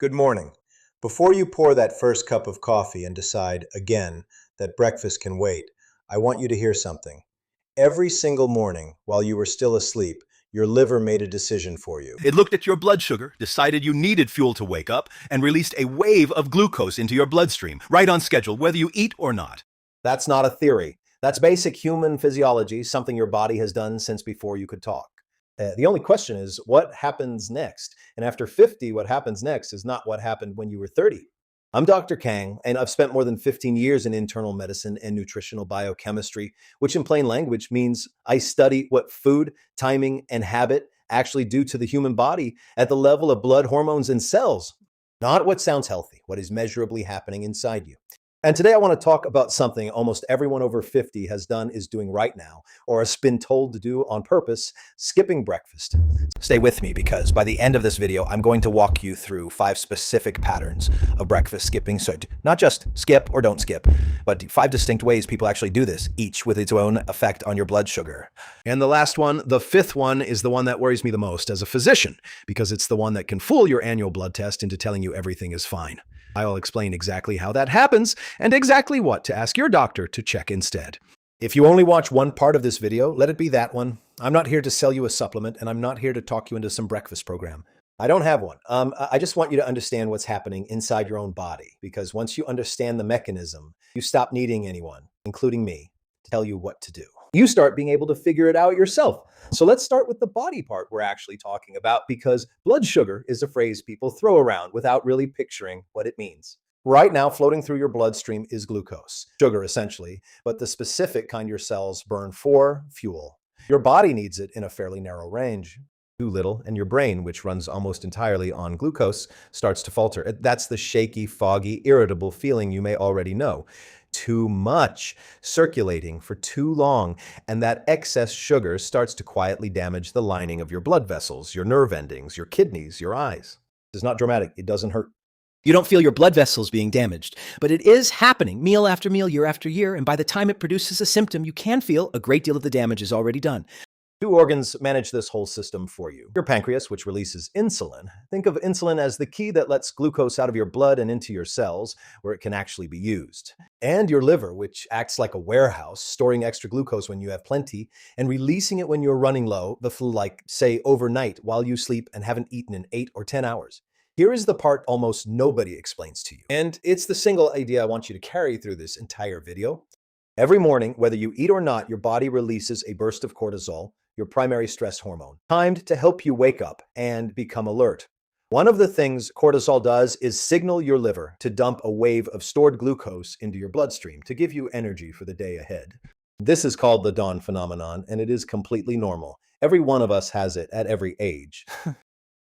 Good morning. Before you pour that first cup of coffee and decide, again, that breakfast can wait, I want you to hear something. Every single morning, while you were still asleep, your liver made a decision for you. It looked at your blood sugar, decided you needed fuel to wake up, and released a wave of glucose into your bloodstream, right on schedule, whether you eat or not. That's not a theory. That's basic human physiology, something your body has done since before you could talk. The only question is, what happens next? And after 50, what happens next is not what happened when you were 30. I'm Dr. Kang, and I've spent more than 15 years in internal medicine and nutritional biochemistry, which in plain language means I study what food, timing, and habit actually do to the human body at the level of blood, hormones, and cells. Not what sounds healthy, what is measurably happening inside you. And today I want to talk about something almost everyone over 50 has done, is doing right now, or has been told to do on purpose: skipping breakfast. Stay with me, because by the end of this video, I'm going to walk you through 5 specific patterns of breakfast skipping. So not just skip or don't skip, but 5 distinct ways people actually do this, each with its own effect on your blood sugar. And the last one, the 5th one, is the one that worries me the most as a physician, because it's the one that can fool your annual blood test into telling you everything is fine. I'll explain exactly how that happens and exactly what to ask your doctor to check instead. If you only watch one part of this video, let it be that one. I'm not here to sell you a supplement, and I'm not here to talk you into some breakfast program. I don't have one. I just want you to understand what's happening inside your own body, because once you understand the mechanism, you stop needing anyone, including me, to tell you what to do. You start being able to figure it out yourself. So let's start with the body part we're actually talking about, because blood sugar is a phrase people throw around without really picturing what it means. Right now, floating through your bloodstream is glucose, sugar essentially, but the specific kind your cells burn for fuel. Your body needs it in a fairly narrow range. Too little, and your brain, which runs almost entirely on glucose, starts to falter. That's the shaky, foggy, irritable feeling you may already know. Too much circulating for too long, and that excess sugar starts to quietly damage the lining of your blood vessels, your nerve endings, your kidneys, your eyes. It's not dramatic. It doesn't hurt. You don't feel your blood vessels being damaged, but it is happening meal after meal, year after year, and by the time it produces a symptom, you can feel a great deal of the damage is already done. 2 organs manage this whole system for you. Your pancreas, which releases insulin. Think of insulin as the key that lets glucose out of your blood and into your cells, where it can actually be used. And your liver, which acts like a warehouse, storing extra glucose when you have plenty and releasing it when you're running low, like, say, overnight while you sleep and haven't eaten in 8 or 10 hours. Here is the part almost nobody explains to you. And it's the single idea I want you to carry through this entire video. Every morning, whether you eat or not, your body releases a burst of cortisol, your primary stress hormone, timed to help you wake up and become alert. One of the things cortisol does is signal your liver to dump a wave of stored glucose into your bloodstream to give you energy for the day ahead. This is called the dawn phenomenon, and it is completely normal. Every one of us has it at every age.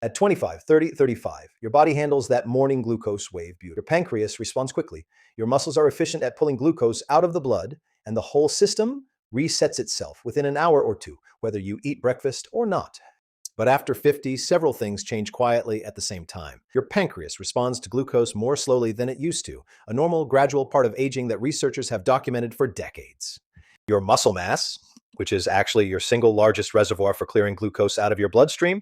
At 25, 30, 35, your body handles that morning glucose wave beautifully. Your pancreas responds quickly. Your muscles are efficient at pulling glucose out of the blood, and the whole system resets itself within an hour or 2, whether you eat breakfast or not. But after 50, several things change quietly at the same time. Your pancreas responds to glucose more slowly than it used to, a normal, gradual part of aging that researchers have documented for decades. Your muscle mass, which is actually your single largest reservoir for clearing glucose out of your bloodstream,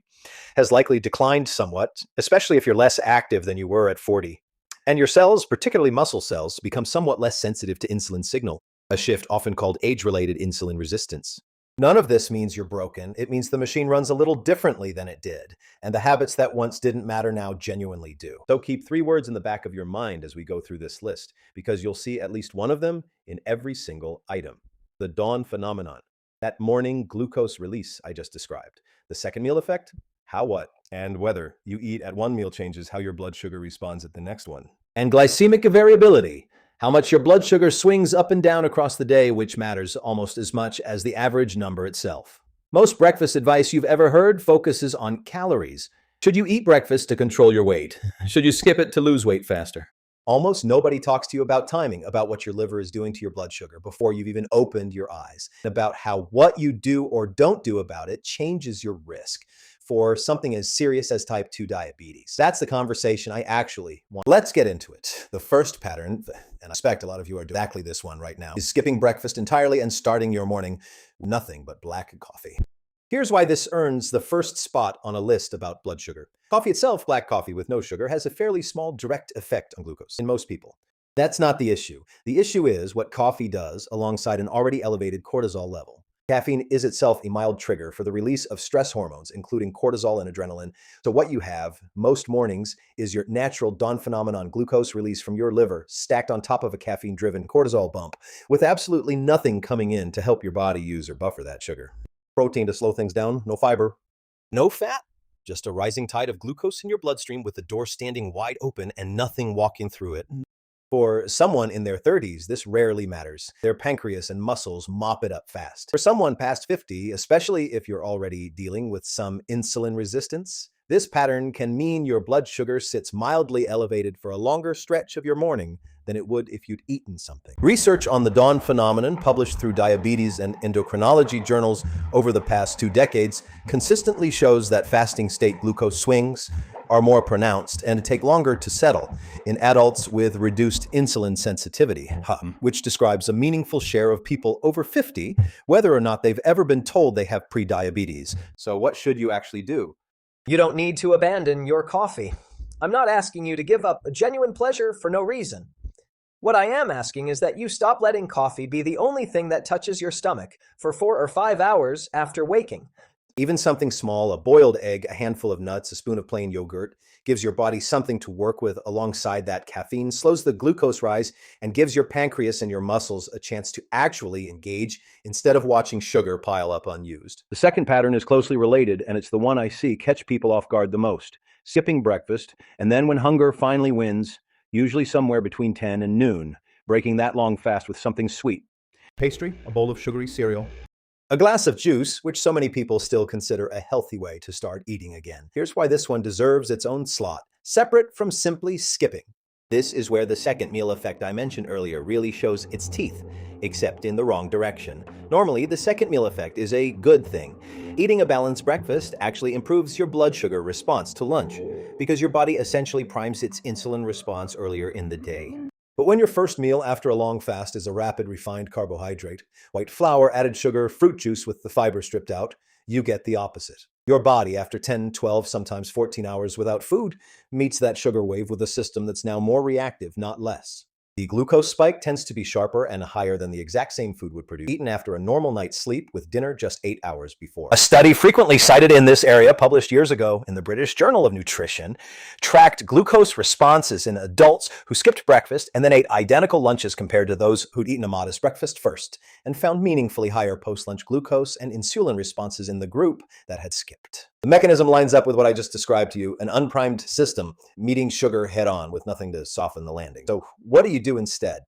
has likely declined somewhat, especially if you're less active than you were at 40. And your cells, particularly muscle cells, become somewhat less sensitive to insulin signal, a shift often called age-related insulin resistance. None of this means you're broken. It means the machine runs a little differently than it did, and the habits that once didn't matter now genuinely do. So keep 3 words in the back of your mind as we go through this list, because you'll see at least one of them in every single item. The dawn phenomenon, that morning glucose release I just described. The second meal effect, how, what, and whether you eat at one meal changes how your blood sugar responds at the next one. And glycemic variability, how much your blood sugar swings up and down across the day, which matters almost as much as the average number itself. Most breakfast advice you've ever heard focuses on calories. Should you eat breakfast to control your weight? Should you skip it to lose weight faster? Almost nobody talks to you about timing, about what your liver is doing to your blood sugar before you've even opened your eyes, about how what you do or don't do about it changes your risk for something as serious as type 2 diabetes. That's the conversation I actually want. Let's get into it. The first pattern, and I suspect a lot of you are doing exactly this one right now, is skipping breakfast entirely and starting your morning with nothing but black coffee. Here's why this earns the first spot on a list about blood sugar. Coffee itself, black coffee with no sugar, has a fairly small direct effect on glucose in most people. That's not the issue. The issue is what coffee does alongside an already elevated cortisol level. Caffeine is itself a mild trigger for the release of stress hormones, including cortisol and adrenaline. So what you have most mornings is your natural dawn phenomenon glucose release from your liver stacked on top of a caffeine-driven cortisol bump, with absolutely nothing coming in to help your body use or buffer that sugar. Protein to slow things down, no fiber, no fat, just a rising tide of glucose in your bloodstream with the door standing wide open and nothing walking through it. For someone in their 30s, this rarely matters. Their pancreas and muscles mop it up fast. For someone past 50, especially if you're already dealing with some insulin resistance, this pattern can mean your blood sugar sits mildly elevated for a longer stretch of your morning than it would if you'd eaten something. Research on the dawn phenomenon, published through diabetes and endocrinology journals over the past 2 decades, consistently shows that fasting state glucose swings are more pronounced and take longer to settle in adults with reduced insulin sensitivity, which describes a meaningful share of people over 50, whether or not they've ever been told they have prediabetes. So what should you actually do? You don't need to abandon your coffee. I'm not asking you to give up a genuine pleasure for no reason. What I am asking is that you stop letting coffee be the only thing that touches your stomach for 4 or 5 hours after waking. Even something small, a boiled egg, a handful of nuts, a spoon of plain yogurt, gives your body something to work with alongside that caffeine, slows the glucose rise, and gives your pancreas and your muscles a chance to actually engage instead of watching sugar pile up unused. The second pattern is closely related, and it's the one I see catch people off guard the most. Skipping breakfast, and then when hunger finally wins, usually somewhere between 10 and noon, breaking that long fast with something sweet. Pastry, a bowl of sugary cereal, a glass of juice, which so many people still consider a healthy way to start eating again. Here's why this one deserves its own slot, separate from simply skipping. This is where the second meal effect I mentioned earlier really shows its teeth, except in the wrong direction. Normally, the second meal effect is a good thing. Eating a balanced breakfast actually improves your blood sugar response to lunch, because your body essentially primes its insulin response earlier in the day. But when your first meal after a long fast is a rapid refined carbohydrate, white flour, added sugar, fruit juice with the fiber stripped out, you get the opposite. Your body, after 10, 12, sometimes 14 hours without food, meets that sugar wave with a system that's now more reactive, not less. The glucose spike tends to be sharper and higher than the exact same food would produce, eaten after a normal night's sleep with dinner just 8 hours before. A study frequently cited in this area, published years ago in the British Journal of Nutrition, tracked glucose responses in adults who skipped breakfast and then ate identical lunches compared to those who'd eaten a modest breakfast first, and found meaningfully higher post-lunch glucose and insulin responses in the group that had skipped. The mechanism lines up with what I just described to you, an unprimed system meeting sugar head-on with nothing to soften the landing. So what do you do instead?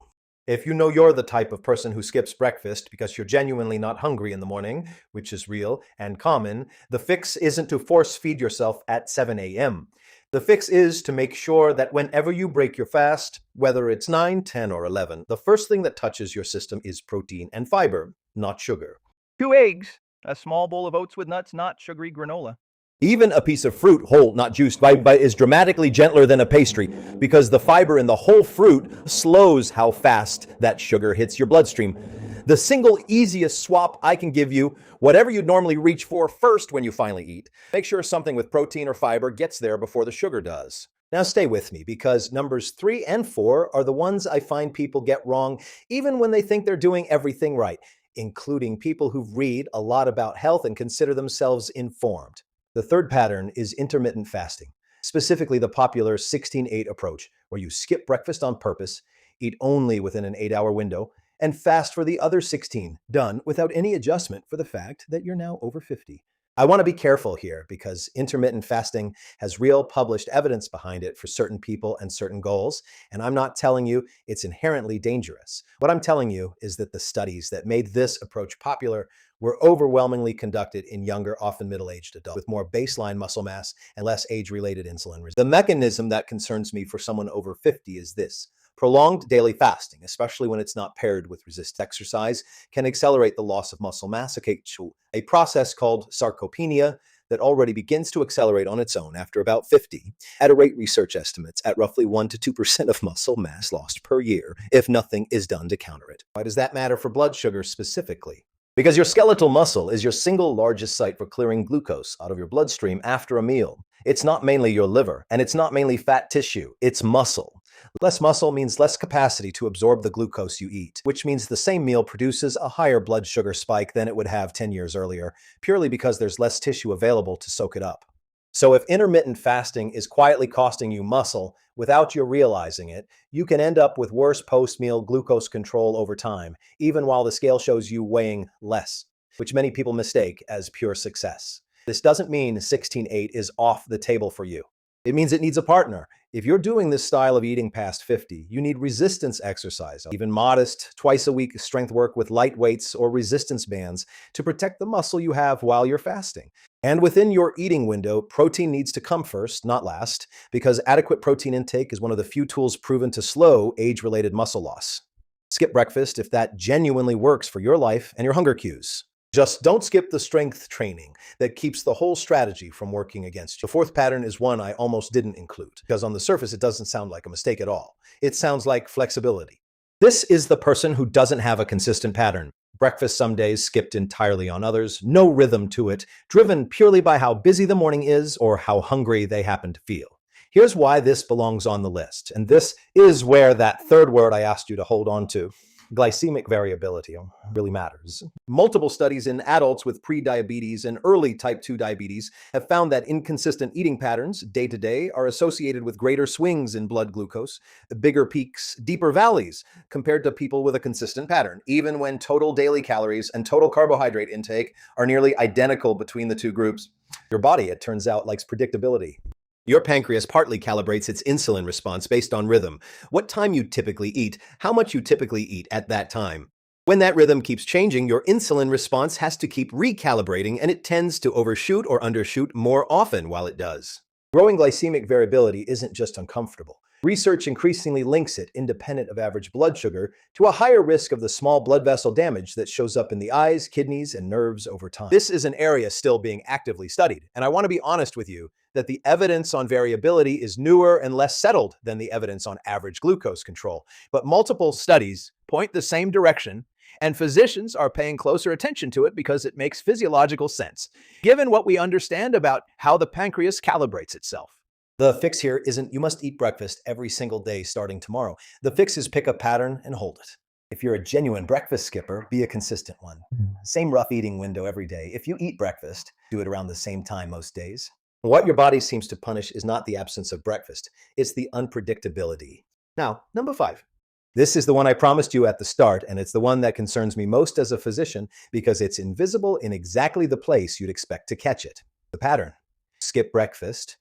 If you know you're the type of person who skips breakfast because you're genuinely not hungry in the morning, which is real and common, the fix isn't to force feed yourself at 7 a.m. The fix is to make sure that whenever you break your fast, whether it's 9, 10, or 11, the first thing that touches your system is protein and fiber, not sugar. 2 eggs, a small bowl of oats with nuts, not sugary granola. Even a piece of fruit, whole, not juiced, is dramatically gentler than a pastry because the fiber in the whole fruit slows how fast that sugar hits your bloodstream. The single easiest swap I can give you, whatever you'd normally reach for first when you finally eat, make sure something with protein or fiber gets there before the sugar does. Now stay with me because numbers 3 and 4 are the ones I find people get wrong even when they think they're doing everything right, including people who read a lot about health and consider themselves informed. The third pattern is intermittent fasting, specifically the popular 16-8 approach, where you skip breakfast on purpose, eat only within an 8-hour window, and fast for the other 16, done without any adjustment for the fact that you're now over 50. I want to be careful here because intermittent fasting has real published evidence behind it for certain people and certain goals, and I'm not telling you it's inherently dangerous. What I'm telling you is that the studies that made this approach popular were overwhelmingly conducted in younger, often middle-aged adults with more baseline muscle mass and less age-related insulin resistance. The mechanism that concerns me for someone over 50 is this. Prolonged daily fasting, especially when it's not paired with resistant exercise, can accelerate the loss of muscle mass, a process called sarcopenia that already begins to accelerate on its own after about 50, at a rate research estimates at roughly 1 to 2% of muscle mass lost per year if nothing is done to counter it. Why does that matter for blood sugar specifically? Because your skeletal muscle is your single largest site for clearing glucose out of your bloodstream after a meal. It's not mainly your liver, and it's not mainly fat tissue, it's muscle. Less muscle means less capacity to absorb the glucose you eat, which means the same meal produces a higher blood sugar spike than it would have 10 years earlier, purely because there's less tissue available to soak it up. So if intermittent fasting is quietly costing you muscle without you realizing it, you can end up with worse post-meal glucose control over time, even while the scale shows you weighing less, which many people mistake as pure success. This doesn't mean 16-8 is off the table for you. It means it needs a partner. If you're doing this style of eating past 50, you need resistance exercise, even modest, twice-a-week strength work with light weights or resistance bands to protect the muscle you have while you're fasting. And within your eating window, protein needs to come first, not last, because adequate protein intake is one of the few tools proven to slow age-related muscle loss. Skip breakfast if that genuinely works for your life and your hunger cues. Just don't skip the strength training that keeps the whole strategy from working against you. The fourth pattern is one I almost didn't include, because on the surface it doesn't sound like a mistake at all. It sounds like flexibility. This is the person who doesn't have a consistent pattern. Breakfast some days, skipped entirely on others, no rhythm to it, driven purely by how busy the morning is or how hungry they happen to feel. Here's why this belongs on the list, and this is where that third word I asked you to hold on to, glycemic variability, really matters. Multiple studies in adults with prediabetes and early type 2 diabetes have found that inconsistent eating patterns, day to day, are associated with greater swings in blood glucose, bigger peaks, deeper valleys, compared to people with a consistent pattern, even when total daily calories and total carbohydrate intake are nearly identical between the two groups. Your body, it turns out, likes predictability. Your pancreas partly calibrates its insulin response based on rhythm, what time you typically eat, how much you typically eat at that time. When that rhythm keeps changing, your insulin response has to keep recalibrating, and it tends to overshoot or undershoot more often while it does. Growing glycemic variability isn't just uncomfortable. Research increasingly links it, independent of average blood sugar, to a higher risk of the small blood vessel damage that shows up in the eyes, kidneys, and nerves over time. This is an area still being actively studied, and I want to be honest with you that the evidence on variability is newer and less settled than the evidence on average glucose control. But multiple studies point the same direction, and physicians are paying closer attention to it because it makes physiological sense, given what we understand about how the pancreas calibrates itself. The fix here isn't you must eat breakfast every single day starting tomorrow. The fix is pick a pattern and hold it. If you're a genuine breakfast skipper, be a consistent one. Same rough eating window every day. If you eat breakfast, do it around the same time most days. What your body seems to punish is not the absence of breakfast, it's the unpredictability. Now, number 5. This is the one I promised you at the start, and it's the one that concerns me most as a physician because it's invisible in exactly the place you'd expect to catch it. The pattern. Skip breakfast.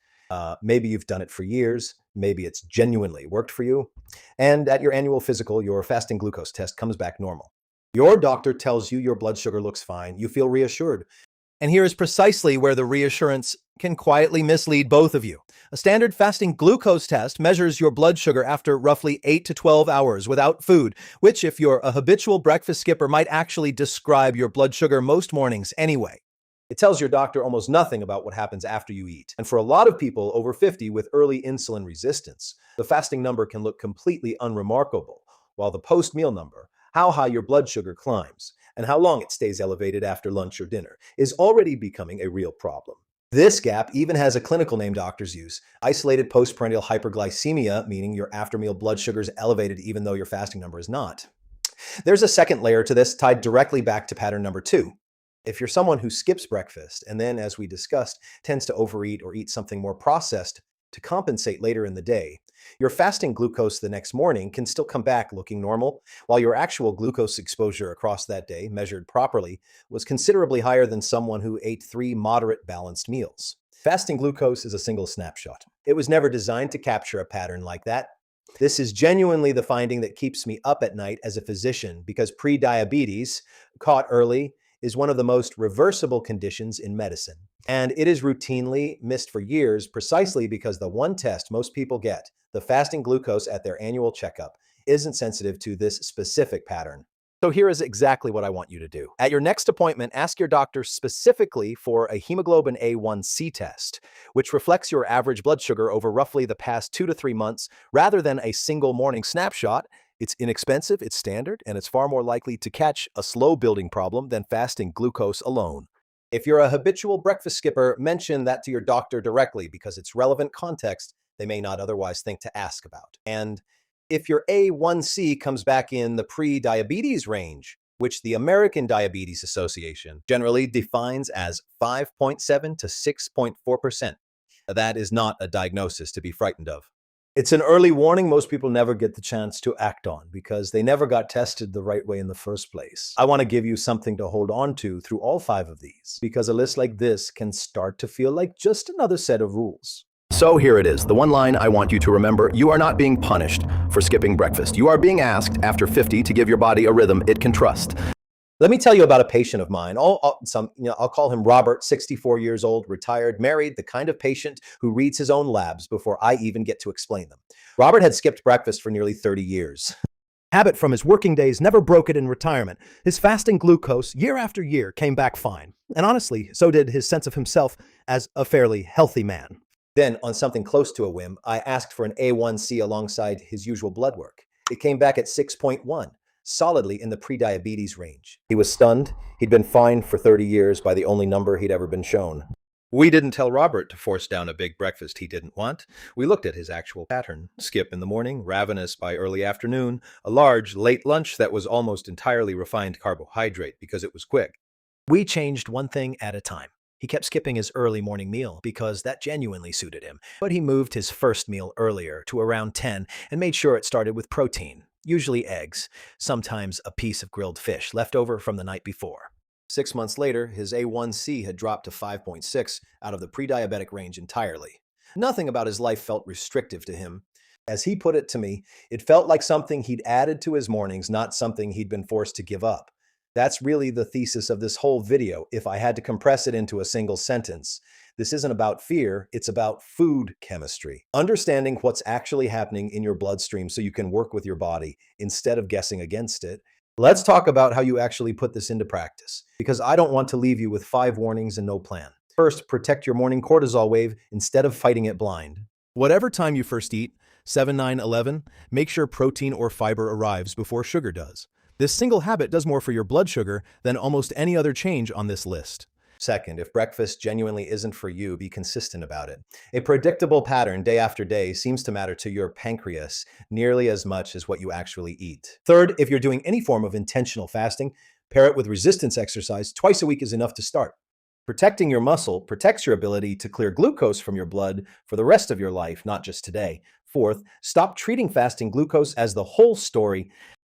Maybe you've done it for years. Maybe it's genuinely worked for you. And at your annual physical, your fasting glucose test comes back normal. Your doctor tells you your blood sugar looks fine. You feel reassured. And here is precisely where the reassurance can quietly mislead both of you. A standard fasting glucose test measures your blood sugar after roughly 8 to 12 hours without food, which, if you're a habitual breakfast skipper, might actually describe your blood sugar most mornings anyway. It tells your doctor almost nothing about what happens after you eat. And for a lot of people over 50 with early insulin resistance, the fasting number can look completely unremarkable, while the post-meal number, how high your blood sugar climbs, and how long it stays elevated after lunch or dinner, is already becoming a real problem. This gap even has a clinical name doctors use: isolated postprandial hyperglycemia, meaning your after-meal blood sugar is elevated even though your fasting number is not. There's a second layer to this tied directly back to pattern number 2. If you're someone who skips breakfast and then, as we discussed, tends to overeat or eat something more processed to compensate later in the day, your fasting glucose the next morning can still come back looking normal, while your actual glucose exposure across that day, measured properly, was considerably higher than someone who ate 3 moderate balanced meals. Fasting glucose is a single snapshot. It was never designed to capture a pattern like that. This is genuinely the finding that keeps me up at night as a physician, because prediabetes, caught early, is one of the most reversible conditions in medicine. And it is routinely missed for years precisely because the one test most people get, the fasting glucose at their annual checkup, isn't sensitive to this specific pattern. So here is exactly what I want you to do. At your next appointment, ask your doctor specifically for a hemoglobin A1C test, which reflects your average blood sugar over roughly the past 2 to 3 months rather than a single morning snapshot, It's inexpensive, it's standard, and it's far more likely to catch a slow-building problem than fasting glucose alone. If you're a habitual breakfast skipper, mention that to your doctor directly because it's relevant context they may not otherwise think to ask about. And if your A1C comes back in the pre-diabetes range, which the American Diabetes Association generally defines as 5.7 to 6.4%, that is not a diagnosis to be frightened of. It's an early warning most people never get the chance to act on because they never got tested the right way in the first place. I want to give you something to hold on to through all 5 of these because a list like this can start to feel like just another set of rules. So here it is, the one line I want you to remember. You are not being punished for skipping breakfast. You are being asked after 50 to give your body a rhythm it can trust. Let me tell you about a patient of mine. I'll call him Robert, 64 years old, retired, married, the kind of patient who reads his own labs before I even get to explain them. Robert had skipped breakfast for nearly 30 years. Habit from his working days never broke it in retirement. His fasting glucose, year after year, came back fine. And honestly, so did his sense of himself as a fairly healthy man. Then, on something close to a whim, I asked for an A1C alongside his usual blood work. It came back at 6.1. Solidly in the pre-diabetes range. He was stunned. He'd been fined for 30 years by the only number he'd ever been shown. We didn't tell Robert to force down a big breakfast he didn't want. We looked at his actual pattern. Skip in the morning, ravenous by early afternoon, a large, late lunch that was almost entirely refined carbohydrate because it was quick. We changed one thing at a time. He kept skipping his early morning meal because that genuinely suited him, but he moved his first meal earlier to around 10 and made sure it started with protein. Usually eggs, sometimes a piece of grilled fish left over from the night before. 6 months later, his A1C had dropped to 5.6 out of the pre-diabetic range entirely. Nothing about his life felt restrictive to him. As he put it to me, it felt like something he'd added to his mornings, not something he'd been forced to give up. That's really the thesis of this whole video if I had to compress it into a single sentence. This isn't about fear, it's about food chemistry. Understanding what's actually happening in your bloodstream so you can work with your body instead of guessing against it. Let's talk about how you actually put this into practice, because I don't want to leave you with 5 warnings and no plan. First, protect your morning cortisol wave instead of fighting it blind. Whatever time you first eat, 7, 9, 11, make sure protein or fiber arrives before sugar does. This single habit does more for your blood sugar than almost any other change on this list. Second, if breakfast genuinely isn't for you, be consistent about it. A predictable pattern day after day seems to matter to your pancreas nearly as much as what you actually eat. Third, if you're doing any form of intentional fasting, pair it with resistance exercise. Twice a week is enough to start. Protecting your muscle protects your ability to clear glucose from your blood for the rest of your life, not just today. Fourth, stop treating fasting glucose as the whole story.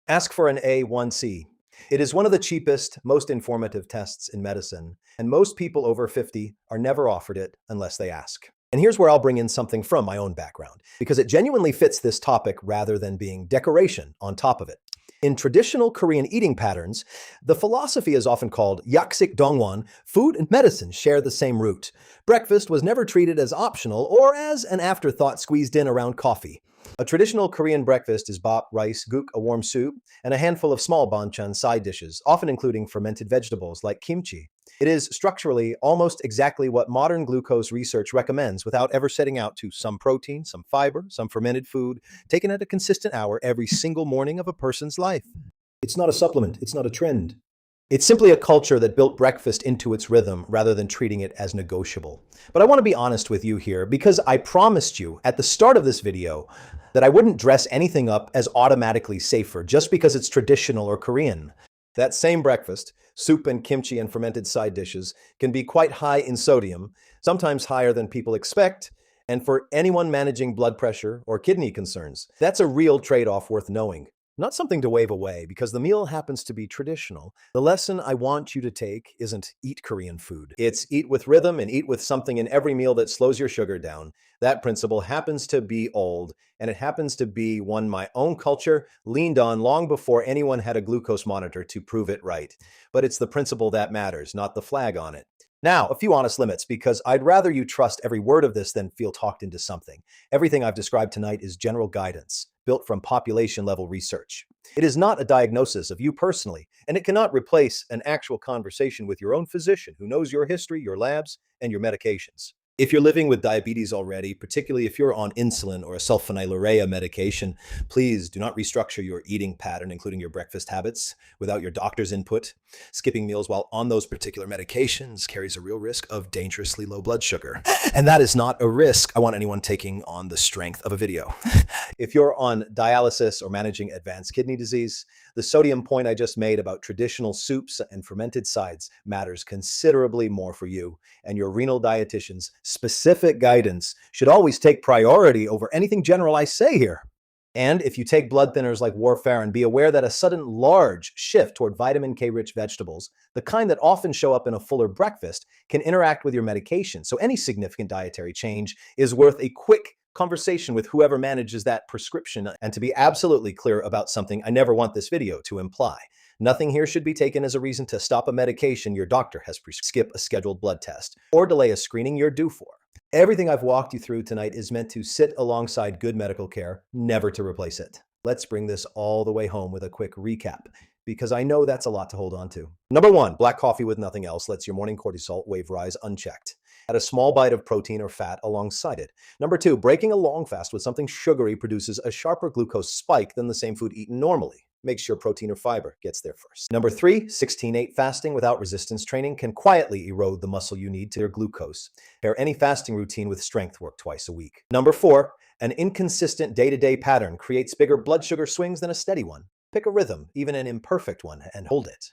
Ask for an A1C. It is one of the cheapest, most informative tests in medicine, and most people over 50 are never offered it unless they ask. And here's where I'll bring in something from my own background, because it genuinely fits this topic rather than being decoration on top of it. In traditional Korean eating patterns, the philosophy is often called yaksik dongwon. Food and medicine share the same root. Breakfast was never treated as optional or as an afterthought squeezed in around coffee. A traditional Korean breakfast is bap, rice, guk, a warm soup, and a handful of small banchan side dishes, often including fermented vegetables like kimchi. It is structurally almost exactly what modern glucose research recommends without ever setting out to some protein, some fiber, some fermented food, taken at a consistent hour every single morning of a person's life. It's not a supplement, it's not a trend. It's simply a culture that built breakfast into its rhythm rather than treating it as negotiable. But I want to be honest with you here because I promised you at the start of this video that I wouldn't dress anything up as automatically safer just because it's traditional or Korean. That same breakfast, soup and kimchi and fermented side dishes, can be quite high in sodium, sometimes higher than people expect, and for anyone managing blood pressure or kidney concerns, that's a real trade-off worth knowing. Not something to wave away because the meal happens to be traditional. The lesson I want you to take isn't eat Korean food. It's eat with rhythm and eat with something in every meal that slows your sugar down. That principle happens to be old, and it happens to be one my own culture leaned on long before anyone had a glucose monitor to prove it right. But it's the principle that matters, not the flag on it. Now, a few honest limits, because I'd rather you trust every word of this than feel talked into something. Everything I've described tonight is general guidance, built from population-level research. It is not a diagnosis of you personally, and it cannot replace an actual conversation with your own physician who knows your history, your labs, and your medications. If you're living with diabetes already, particularly if you're on insulin or a sulfonylurea medication, please do not restructure your eating pattern, including your breakfast habits, without your doctor's input. Skipping meals while on those particular medications carries a real risk of dangerously low blood sugar. And that is not a risk I want anyone taking on the strength of a video. If you're on dialysis or managing advanced kidney disease, the sodium point I just made about traditional soups and fermented sides matters considerably more for you, and your renal dietitian's specific guidance should always take priority over anything general I say here. And if you take blood thinners like warfarin, be aware that a sudden large shift toward vitamin K-rich vegetables, the kind that often show up in a fuller breakfast, can interact with your medication. So any significant dietary change is worth a quick conversation with whoever manages that prescription. And to be absolutely clear about something I never want this video to imply, nothing here should be taken as a reason to stop a medication your doctor has prescribed, skip a scheduled blood test, or delay a screening you're due for. Everything I've walked you through tonight is meant to sit alongside good medical care, never to replace it. Let's bring this all the way home with a quick recap, because I know that's a lot to hold on to. Number 1, black coffee with nothing else lets your morning cortisol wave rise unchecked. Add a small bite of protein or fat alongside it. Number 2, breaking a long fast with something sugary produces a sharper glucose spike than the same food eaten normally. Make sure protein or fiber gets there first. Number 3, 16-8 fasting without resistance training can quietly erode the muscle you need to your glucose. Pair any fasting routine with strength work twice a week. Number 4, an inconsistent day-to-day pattern creates bigger blood sugar swings than a steady one. Pick a rhythm, even an imperfect one, and hold it.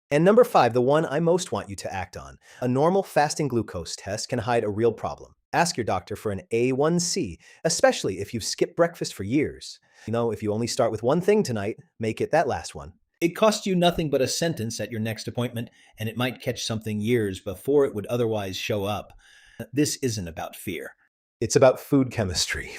And number 5, the one I most want you to act on. A normal fasting glucose test can hide a real problem. Ask your doctor for an A1C, especially if you've skipped breakfast for years. You know, if you only start with one thing tonight, make it that last one. It costs you nothing but a sentence at your next appointment, and it might catch something years before it would otherwise show up. This isn't about fear. It's about food chemistry.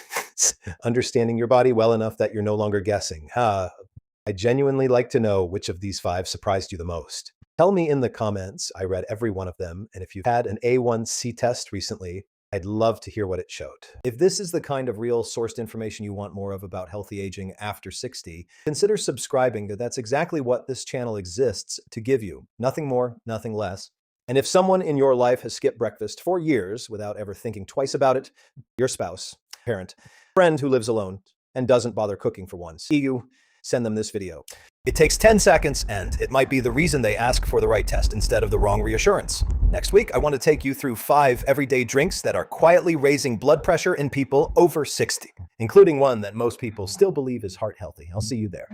Understanding your body well enough that you're no longer guessing. I genuinely like to know which of these 5 surprised you the most. Tell me in the comments. I read every one of them, and if you've had an A1C test recently, I'd love to hear what it showed. If this is the kind of real sourced information you want more of about healthy aging after 60, consider subscribing. That's exactly what this channel exists to give you. Nothing more, nothing less. And if someone in your life has skipped breakfast for years without ever thinking twice about it, your spouse, parent, friend who lives alone and doesn't bother cooking for once, send them this video. It takes 10 seconds, and it might be the reason they ask for the right test instead of the wrong reassurance. Next week, I want to take you through 5 everyday drinks that are quietly raising blood pressure in people over 60, including one that most people still believe is heart healthy. I'll see you there.